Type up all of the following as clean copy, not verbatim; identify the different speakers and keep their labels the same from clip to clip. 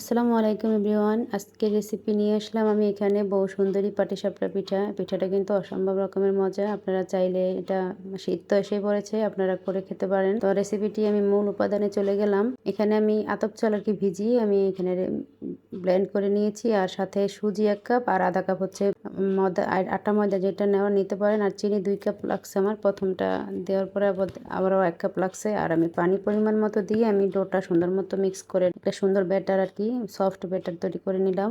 Speaker 1: আসসালামু আলাইকুম এভরিওয়ান। আজকে রেসিপি নিয়ে আসলাম আমি এখানে বউ সুন্দরী পাটিসাপটা পিঠা। পিঠাটা কিন্তু অসম্ভব রকমের মজা। আপনারা চাইলে এটা শীত তো এসে পড়েছে, আপনারা করে খেতে পারেন। তো রেসিপিটি আমি মূল উপাদানে চলে গেলাম। এখানে আমি আতপ চাল আর কি ভিজিয়ে আমি এখানে ব্লেন্ড করে নিয়েছি, আর সাথে সুজি 1 কাপ আর আধা কাপ হচ্ছে ময়দা, আর আটা ময়দা যেটা নেওয়া নিতে পারেন। আর চিনি 2 কাপ লাগছে আমার। প্রথমটা দেওয়ার পরে আবারও 1 কাপ লাগছে। আর আমি পানি পরিমাণ মতো দিয়ে আমি ডোটা সুন্দর মতো মিক্স করে একটা সুন্দর ব্যাটার আর কি সফট ব্যাটার তৈরি করে নিলাম।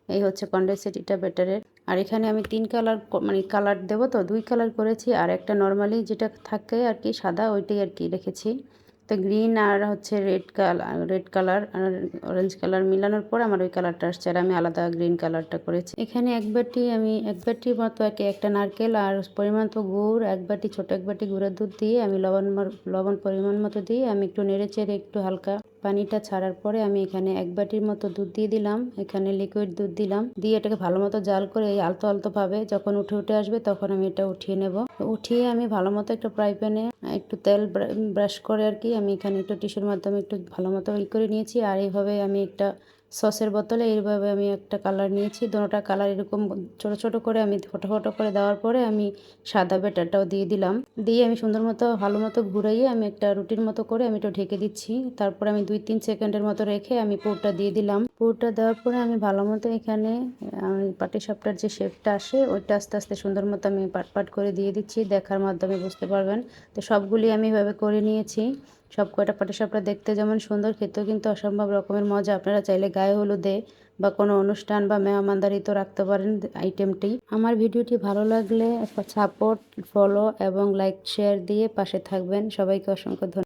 Speaker 1: এই হচ্ছে কনডেন্সেট এটা ব্যাটারের। আর এখানে আমি 3 কালার মানে কালার দেবো, তো 2 কালার করেছি, আর একটা নর্মালি যেটা থাকে আর কি সাদা ওইটাই আর কি রেখেছি। তো গ্রিন আর হচ্ছে রেড কালার আর অরেঞ্জ কালার মিলানোর পর আমার ওই কালারটা আসছে, আর আমি আলাদা গ্রিন কালারটা করেছি। এখানে এক বাটির মতো একটা নারকেল আর পরিমাণ তো গুড়, ছোট এক বাটি গুঁড়ের দুধ দিয়ে আমি লবণ পরিমাণ মতো দিয়ে আমি একটু নেড়ে চেড়ে একটু হালকা পানিটা ছাড়ার পরে আমি এখানে 1 বাটির মতো দুধ দিয়ে দিলাম। এখানে লিকুইড দুধ দিলাম, দিয়ে এটাকে ভালো মতো জাল করে এই আলতো আলতো ভাবে যখন উঠে আসবে তখন আমি এটা উঠিয়ে নেব। উঠিয়ে আমি ভালো মতো একটা ফ্রাই প্যানে একটু তেল ব্রাশ করে আর কি আমি এখানে একটু টিস্যুর মাধ্যমে একটু ভালো মতো করে নিয়েছি। আর এইভাবে আমি একটা সসের বোতলে এইভাবে আমি একটা কালার নিয়েছি, দুটোটা কালার এরকম ছোট ছোট করে আমি ফটো ফটো করে দেওয়ার পরে আমি সাদা ব্যাটারটাও দিয়ে দিলাম। দিয়ে আমি সুন্দর মতো ভালো মতো ঘুরাইয়ে আমি একটা রুটির মতো করে আমি একটু ঢেকে দিচ্ছি। তারপরে আমি 2-3 সেকেন্ডের মতো রেখে আমি পুরটা দিয়ে দিলাম। পুরটা দেওয়ার পরে আমি ভালো মতো এখানে পাটিসাপটার যে শেপটা আসে ওইটা আস্তে আস্তে সুন্দর মতো আমি পাট করে দিয়ে দিচ্ছি, দেখার মাধ্যমে বুঝতে পারবেন। তো সবগুলি আমি এভাবে করে নিয়েছি। সব কয়টা পাটিসাপটা দেখতে যেমন সুন্দর, খেতেও কিন্তু অসম্ভব রকমের মজা। আপনারা চাইলে গায়ে হলুদে বা কোনো অনুষ্ঠান বা মেহমানদারিতে রাখতে পারেন আইটেমটি। আমার ভিডিওটি ভালো লাগলে সাপোর্ট, ফলো এবং লাইক শেয়ার দিয়ে পাশে থাকবেন। সবাইকে অসংখ্য ধন্যবাদ।